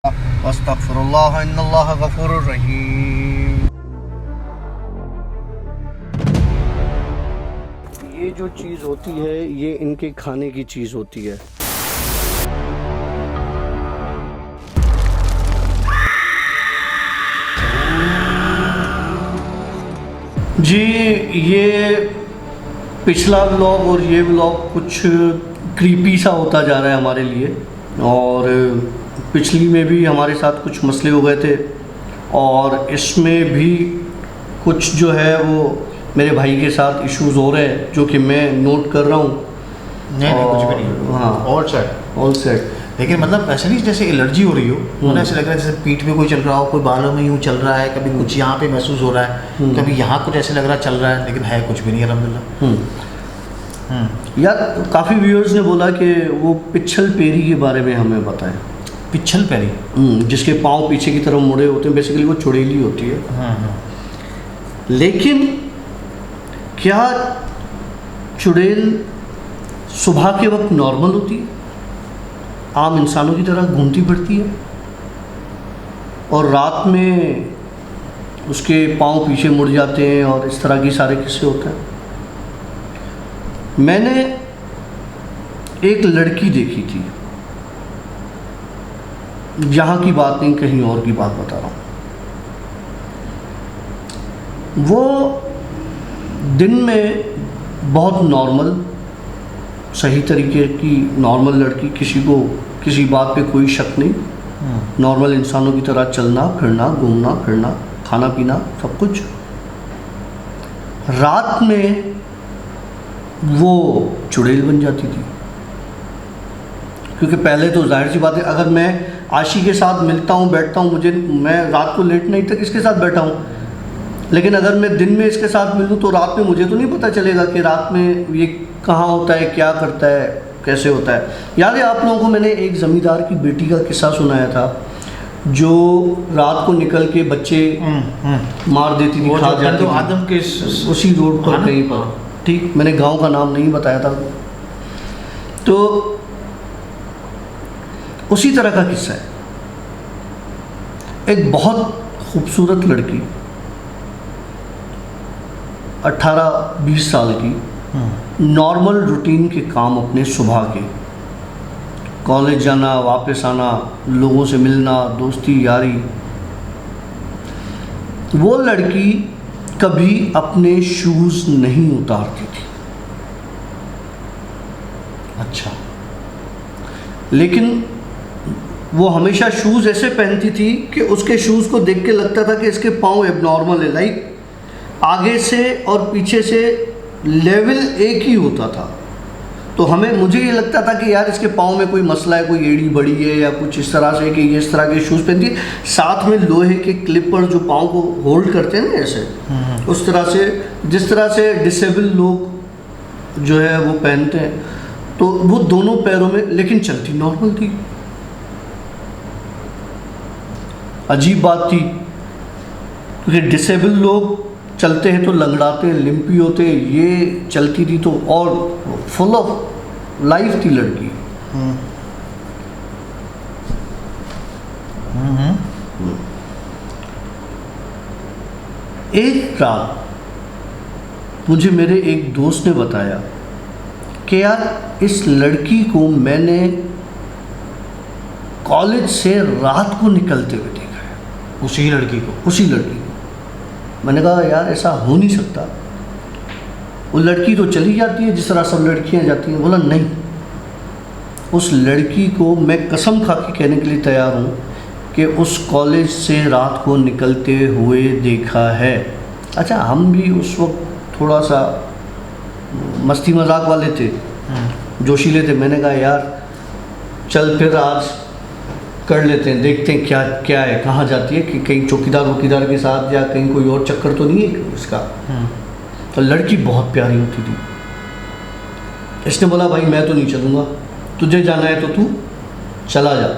अस्तगफिरुल्लाह इन्नल्लाह गफूरुर रहीम। ये जो चीज़ होती है ये इनके खाने की चीज़ होती है। जी ये पिछला व्लॉग और ये व्लॉग कुछ क्रीपी सा होता जा रहा है हमारे लिए, और पिछली में भी हमारे साथ कुछ मसले हो गए थे और इसमें भी कुछ जो है वो मेरे भाई के साथ इश्यूज हो रहे हैं जो कि मैं नोट कर रहा हूँ। नहीं कुछ भी नहीं। हाँ ऑल सेट। लेकिन मतलब ऐसा नहीं जैसे एलर्जी हो रही हो, मुझे ऐसा लग रहा है जैसे पीठ में कोई चल रहा हो, कोई बालों में यूँ चल रहा है, कभी कुछ यहाँ पे महसूस हो रहा है, कभी यहाँ कुछ ऐसे लग रहा है चल रहा है, लेकिन है कुछ भी नहीं अल्हम्दुलिल्लाह। यार काफ़ी व्यूअर्स ने बोला कि वो पिछल पेरी के बारे में हमें बताएं। पिछल पेरी जिसके पाँव पीछे की तरफ मुड़े होते हैं, बेसिकली वो चुड़ैली होती है। लेकिन क्या चुड़ैल सुबह के वक्त नॉर्मल होती है, आम इंसानों की तरह घूमती फिरती है, और रात में उसके पाँव पीछे मुड़ जाते हैं और इस तरह की सारे किस्से होते हैं? मैंने एक लड़की देखी थी, यहाँ की बात नहीं कहीं और की बात बता रहा हूँ। वो दिन में बहुत नॉर्मल सही तरीके की नॉर्मल लड़की, किसी को किसी बात पे कोई शक नहीं, नॉर्मल इंसानों की तरह चलना फिरना, घूमना फिरना, खाना पीना सब कुछ। रात में वो चुड़ैल बन जाती थी, क्योंकि पहले तो जाहिर सी बात है, अगर मैं आशी के साथ मिलता हूँ बैठता हूँ, मैं रात को लेट नाइट तक इसके साथ बैठा हूँ, लेकिन अगर मैं दिन में इसके साथ मिलूँ तो रात में मुझे तो नहीं पता चलेगा कि रात में ये कहाँ होता है, क्या करता है, कैसे होता है। याद है आप लोगों को मैंने एक ज़मींदार की बेटी का किस्सा सुनाया था, जो रात को निकल के बच्चे मार देती थी, खा जाती थी आदम के उसी रोड पर कहीं पर। ठीक, मैंने गांव का नाम नहीं बताया था। तो उसी तरह का किस्सा है। एक बहुत खूबसूरत लड़की 18-20 साल की, नॉर्मल रूटीन के काम अपने सुबह के, कॉलेज जाना, वापस आना, लोगों से मिलना, दोस्ती यारी। वो लड़की कभी अपने शूज़ नहीं उतारती थी। अच्छा। लेकिन वो हमेशा शूज़ ऐसे पहनती थी कि उसके शूज़ को देख के लगता था कि इसके पाँव एबनॉर्मल है, लाइक आगे से और पीछे से लेवल एक ही होता था। तो मुझे ये लगता था कि यार इसके पाँव में कोई मसला है, कोई एड़ी बड़ी है या कुछ इस तरह से, कि ये इस तरह के शूज़ पहनती है। साथ में लोहे के क्लिपर जो पाँव को होल्ड करते हैं ना ऐसे, उस तरह से, जिस तरह से डिसेबल लोग जो है वो पहनते हैं, तो वो दोनों पैरों में, लेकिन चलती नॉर्मल थी। अजीब बात थी, क्योंकि डिसेबल लोग चलते हैं तो लंगड़ाते हैं, लिम्पी होते हैं, ये चलती थी तो और फुल ऑफ लाइफ थी लड़की। एक रात मुझे मेरे एक दोस्त ने बताया कि यार इस लड़की को मैंने कॉलेज से रात को निकलते हुए देखा है। उसी लड़की को मैंने कहा यार ऐसा हो नहीं सकता, वो लड़की तो चली जाती है जिस तरह सब लड़कियां जाती हैं। बोला नहीं, उस लड़की को मैं कसम खा के कहने के लिए तैयार हूँ कि उस कॉलेज से रात को निकलते हुए देखा है। अच्छा, हम भी उस वक्त थोड़ा सा मस्ती मजाक वाले थे, जोशीले थे। मैंने कहा यार चल फिर आज कर लेते हैं, देखते हैं क्या क्या है, कहाँ जाती है, कि कहीं चौकीदार के साथ या कहीं कोई और चक्कर तो नहीं है उसका। तो लड़की बहुत प्यारी होती थी। इसने बोला भाई मैं तो नहीं चलूँगा, तुझे जाना है तो तू चला जा।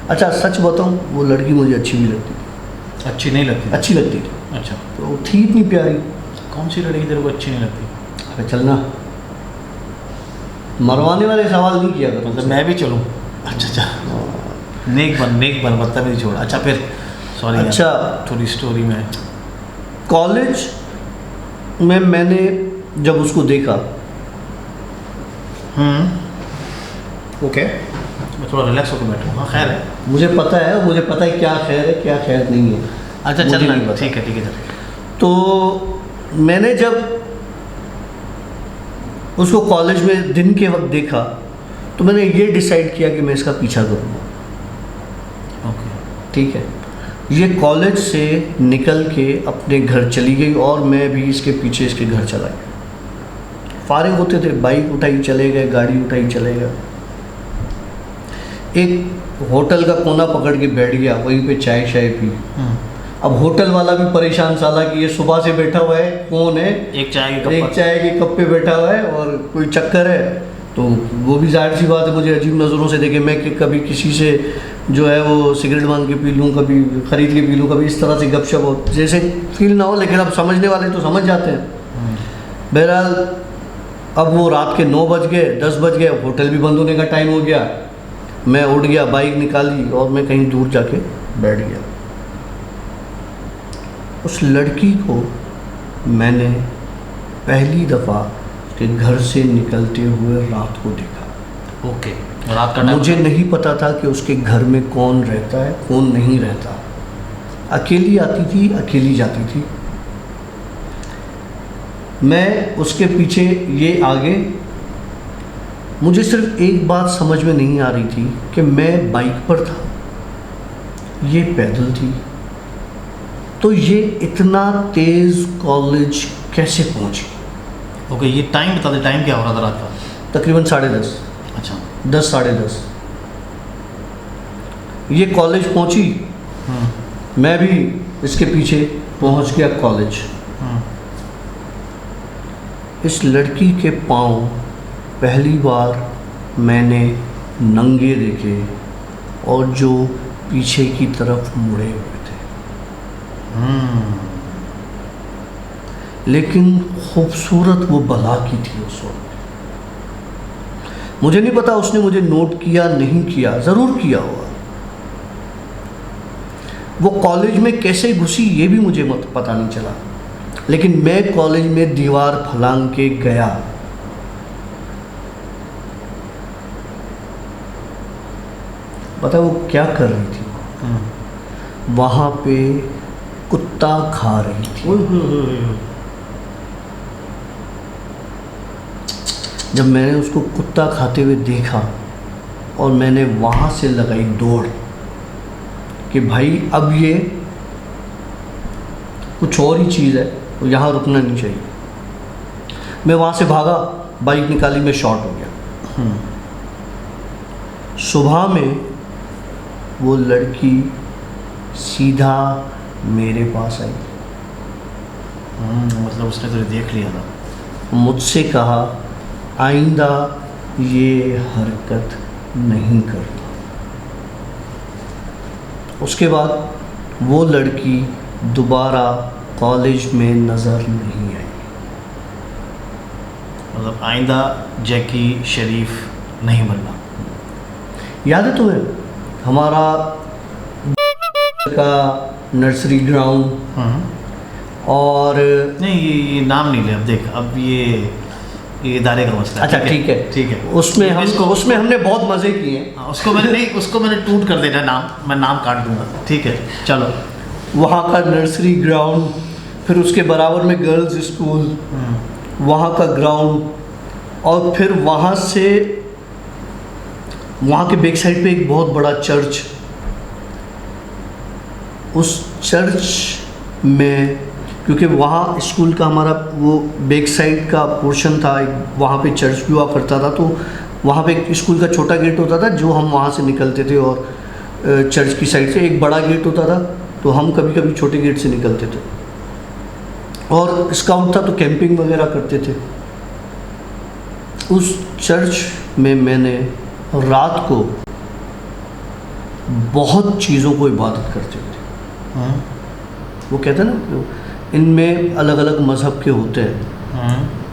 अच्छा सच बताऊँ, वो लड़की मुझे अच्छी भी लगती थी। अच्छी नहीं लगती? अच्छी लगती थी। अच्छा, तो थी इतनी प्यारी। कौन सी लड़की तेरे को अच्छी नहीं लगती? अरे चलना, मरवाने वाले सवाल नहीं किया करो। मतलब मैं भी चलूँ? अच्छा। नेक बन बदतमीजी छोड़। अच्छा फिर सॉरी अच्छा थोड़ी स्टोरी में। कॉलेज में मैंने जब उसको देखा, ओके मैं थोड़ा रिलैक्स होकर बैठूँ। हाँ खैर है। मुझे पता है क्या खैर है क्या खैर नहीं है। अच्छा मुझे चल नहीं पता। ठीक है चल। तो मैंने जब उसको कॉलेज में दिन के वक्त देखा तो मैंने ये डिसाइड किया कि मैं इसका पीछा करूँगा। ओके ठीक है, ये कॉलेज से निकल के अपने घर चली गई और मैं भी इसके पीछे इसके घर चला गया। फारिग होते थे, बाइक उठाई चले गए, गाड़ी उठाई चले गए। एक होटल का कोना पकड़ के बैठ गया, वहीं पे चाय शाय पी। अब होटल वाला भी परेशान साला कि ये सुबह से बैठा हुआ है, कौन है, एक चाय के कप पे बैठा हुआ है और कोई चक्कर है। तो वो भी जाहिर सी बात है मुझे अजीब नज़रों से देखे। मैं कि कभी किसी से जो है वो सिगरेट मांग के पी लूँ, कभी ख़रीद के पी लूँ, कभी इस तरह से गपशप हो, जैसे फील ना हो, लेकिन अब समझने वाले तो समझ जाते हैं। बहरहाल अब वो रात के 9 बज गए, 10 बज गए, होटल भी बंद होने का टाइम हो गया। मैं उठ गया, बाइक निकाली और मैं कहीं दूर जाके बैठ गया। उस लड़की को मैंने पहली दफ़ा उसके घर से निकलते हुए रात को देखा। ओके रात का टाइम मुझे नहीं पता था कि उसके घर में कौन रहता है कौन नहीं रहता। अकेली आती थी, अकेली जाती थी। मैं उसके पीछे, ये आगे। मुझे सिर्फ एक बात समझ में नहीं आ रही थी कि मैं बाइक पर था, ये पैदल थी, तो ये इतना तेज़ कॉलेज कैसे पहुंची। ओके ये टाइम बता दे, टाइम क्या हो रहा था रात का? तकरीबन 10:30। अच्छा 10 साढ़े 10 ये कॉलेज पहुंची। मैं भी इसके पीछे पहुंच गया कॉलेज। इस लड़की के पाँव पहली बार मैंने नंगे देखे और जो पीछे की तरफ मुड़े हुए थे। लेकिन खूबसूरत वो बला की थी उस वक्त। मुझे नहीं पता उसने मुझे नोट किया नहीं किया, ज़रूर किया होगा। वो कॉलेज में कैसे घुसी ये भी मुझे पता नहीं चला, लेकिन मैं कॉलेज में दीवार फलांग के गया। पता वो क्या कर रही थी? वहाँ पे कुत्ता खा रही थी। जब मैंने उसको कुत्ता खाते हुए देखा और मैंने वहाँ से लगाई दौड़ कि भाई अब ये कुछ और ही चीज़ है, तो यहाँ रुकना नहीं चाहिए। मैं वहाँ से भागा, बाइक निकाली, मैं शॉर्ट हो गया। सुबह में वो लड़की सीधा मेरे पास आई। मतलब उसने तो देख लिया था। मुझसे कहा आइंदा ये हरकत नहीं करना। उसके बाद वो लड़की दोबारा कॉलेज में नज़र नहीं आई। मतलब आइंदा जैकी शरीफ नहीं बनना। याद है तुम्हें हमारा का नर्सरी ग्राउंड? और नहीं ये नाम नहीं ले, अब देख अब ये इदारे का मसला है। अच्छा ठीक है। उसमें हमने बहुत मज़े किए हैं। उसको मैंने टूट कर देना नाम, मैं नाम काट दूंगा। ठीक है चलो। वहाँ का नर्सरी ग्राउंड, फिर उसके बराबर में गर्ल्स स्कूल, वहाँ का ग्राउंड, और फिर वहाँ से वहाँ के बैक साइड पे एक बहुत बड़ा चर्च। उस चर्च में, क्योंकि वहाँ स्कूल का हमारा वो बैक साइड का पोर्शन था, वहाँ पे चर्च भी हुआ करता था, तो वहाँ पे एक स्कूल का छोटा गेट होता था जो हम वहाँ से निकलते थे, और चर्च की साइड से एक बड़ा गेट होता था, तो हम कभी कभी छोटे गेट से निकलते थे। और स्काउट था तो कैंपिंग वगैरह करते थे। उस चर्च में मैंने रात को बहुत चीज़ों को इबादत करते थे। वो कहते हैं ना इनमें अलग अलग मज़हब के होते हैं,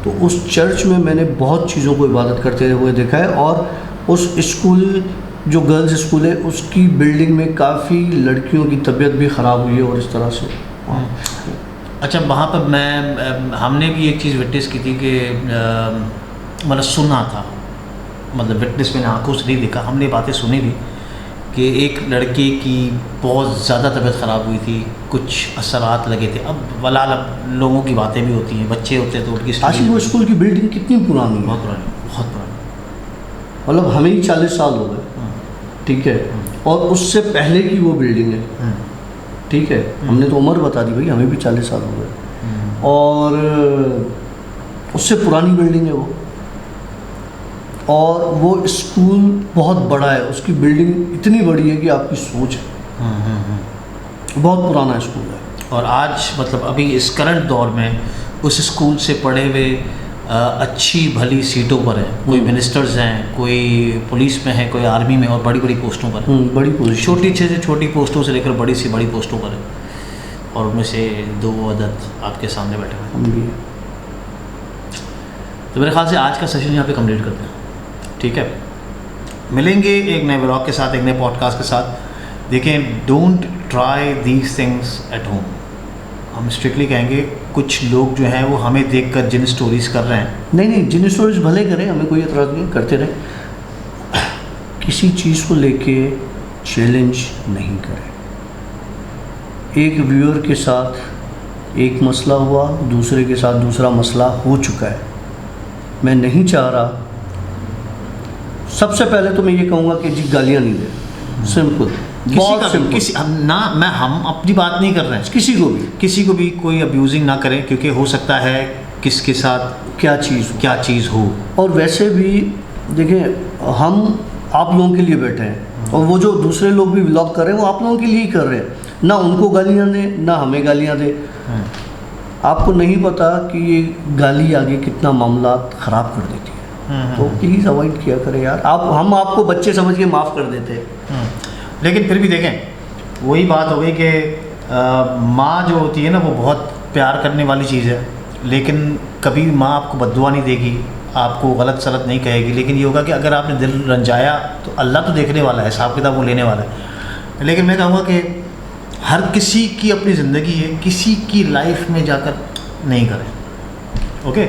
तो उस चर्च में मैंने बहुत चीज़ों को इबादत करते हुए देखा है। और उस स्कूल जो गर्ल्स स्कूल है उसकी बिल्डिंग में काफ़ी लड़कियों की तबीयत भी ख़राब हुई है और इस तरह से। अच्छा, वहाँ पर हमने भी एक चीज़ विटनेस की थी कि मतलब सुना था, मतलब विटनेस मैंने आंखों से नहीं देखा, हमने बातें सुनी थी कि एक लड़के की बहुत ज़्यादा तबीयत ख़राब हुई थी, कुछ असरात लगे थे। अब वलाल लोगों की बातें भी होती हैं, बच्चे होते हैं तो उनकी आशिक वो स्कूल की बिल्डिंग कितनी पुरानी है, बहुत पुरानी, बहुत पुरानी, मतलब हमें ही 40 साल हो गए, ठीक है, और उससे पहले की वो बिल्डिंग है, ठीक है, हमने तो उम्र बता दी भाई, हमें भी 40 साल हो गए, और उससे पुरानी बिल्डिंग है वो, और वो स्कूल बहुत बड़ा है, उसकी बिल्डिंग इतनी बड़ी है कि आपकी सोच है, बहुत पुराना स्कूल है। और आज मतलब अभी इस करंट दौर में उस स्कूल से पढ़े हुए अच्छी भली सीटों पर है, कोई मिनिस्टर्स हैं, कोई पुलिस में है, कोई आर्मी में, और बड़ी बड़ी पोस्टों पर है, बड़ी पोजीशन, छोटी से छोटी पोस्टों से लेकर बड़ी से बड़ी पोस्टों पर है, और उनमें से 2 अदद आपके सामने बैठे हुए हैं। हम भी। तो मेरे ख्याल से आज का सेशन यहाँ पे कंप्लीट करते हैं, ठीक है। मिलेंगे एक नए व्लॉग के साथ, एक नए पॉडकास्ट के साथ। देखें, don't try these things at home. हम स्ट्रिक्टली कहेंगे, कुछ लोग जो हैं वो हमें देखकर जिन स्टोरीज कर रहे हैं, नहीं, जिन स्टोरीज भले करें, हमें कोई एतराज़ नहीं, करते रहे, किसी चीज़ को लेके चैलेंज नहीं करें। एक व्यूअर के साथ एक मसला हुआ, दूसरे के साथ दूसरा मसला हो चुका है, मैं नहीं चाह रहा। सबसे पहले तो मैं ये कहूँगा कि जी गालियाँ नहीं दे, सिंपल, बहुत सिंपल। हम अपनी बात नहीं कर रहे हैं, किसी को भी कोई अब्यूजिंग ना करें, क्योंकि हो सकता है किसके साथ क्या चीज़ हो। और वैसे भी देखें, हम आप लोगों के लिए बैठे हैं, और वो जो दूसरे लोग भी व्लॉग कर रहे हैं वो आप लोगों के लिए ही कर रहे हैं, ना उनको गालियाँ दें ना हमें गालियाँ दें। आपको नहीं पता कि ये गाली आगे कितना मामला ख़राब कर देती है, तो प्लीज़ अवॉइड किया करें यार। हम आपको बच्चे समझ के माफ़ कर देते हैं, लेकिन फिर भी देखें, वही बात हो गई कि माँ जो होती है ना, वो बहुत प्यार करने वाली चीज़ है, लेकिन कभी माँ आपको बद्दुआ नहीं देगी, आपको गलत सलत नहीं कहेगी, लेकिन ये होगा कि अगर आपने दिल रंजाया तो अल्लाह तो देखने वाला है, हिसाब किताब वो लेने वाला है। लेकिन मैं कहूँगा कि हर किसी की अपनी ज़िंदगी है, किसी की लाइफ में जाकर नहीं करें, ओके।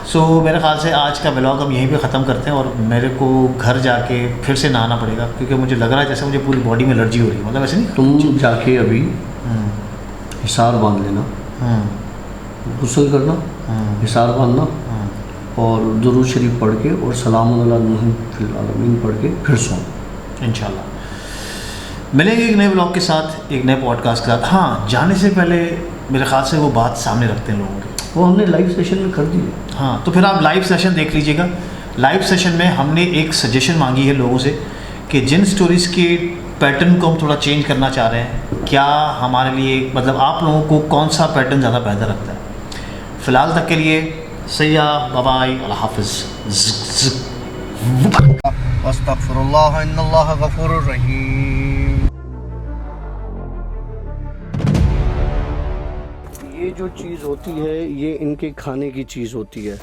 सो मेरे ख्याल से आज का व्लॉग हम यहीं पे ख़त्म करते हैं, और मेरे को घर जाके फिर से नहाना पड़ेगा, क्योंकि मुझे लग रहा है जैसे मुझे पूरी बॉडी में एलर्जी हो रही है। मतलब ऐसे नहीं, तुम जाके अभी हिसार बांध लेना, गुस्ल करना, हिसार बांधना, और दुरूद शरीफ पढ़ के और सलाम अला नूह फिल आलमीन पढ़ के फिर सो इंशाल्लाह। मिलेंगे एक नए व्लॉग के साथ, एक नए पॉडकास्ट के साथ। हाँ, जाने से पहले मेरे ख्याल से वो बात सामने रखते हैं लोगों के, वो हमने लाइव सेशन में कर दी है। हाँ, तो फिर आप लाइव सेशन देख लीजिएगा। लाइव सेशन में हमने एक सजेशन मांगी है लोगों से कि जिन स्टोरीज़ के पैटर्न को हम थोड़ा चेंज करना चाह रहे हैं, क्या हमारे लिए, मतलब आप लोगों को कौन सा पैटर्न ज़्यादा बेहतर लगता है। फ़िलहाल तक के लिए सैया, बाय, अल्लाह हाफ़िज़। अस्तग़फिरुल्लाह इन्नल्लाह गफ़ूरुर रहीम। ये जो चीज़ होती है, ये इनके खाने की चीज़ होती है।